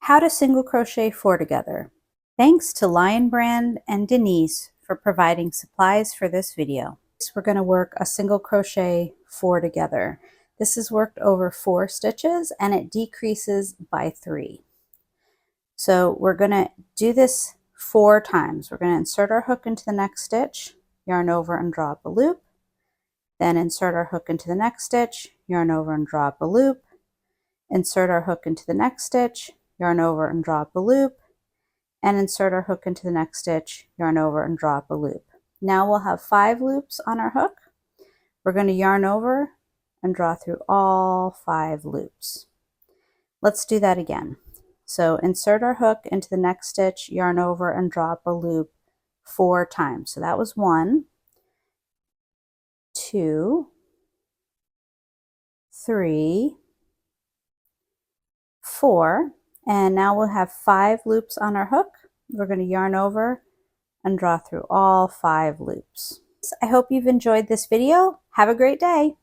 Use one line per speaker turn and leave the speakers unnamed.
How to Single Crochet 4 Together. Thanks to Lion Brand and Denise for providing supplies for this video. We're going to work a single crochet 4 together. This is worked over 4 stitches and it decreases by 3. So we're going to do this 4 times. We're going to insert our hook into the next stitch, yarn over and draw up a loop, then insert our hook into the next stitch, yarn over and draw up a loop, insert our hook into the next stitch, yarn over and draw up a loop, and insert our hook into the next stitch, yarn over and draw up a loop. Now we'll have 5 loops on our hook. We're going to yarn over and draw through all 5 loops. Let's do that again. So insert our hook into the next stitch, yarn over and draw up a loop 4 times. So that was 1, 2, 3, 4, and now we'll have 5 loops on our hook. We're going to yarn over and draw through all 5 loops. I hope you've enjoyed this video. Have a great day.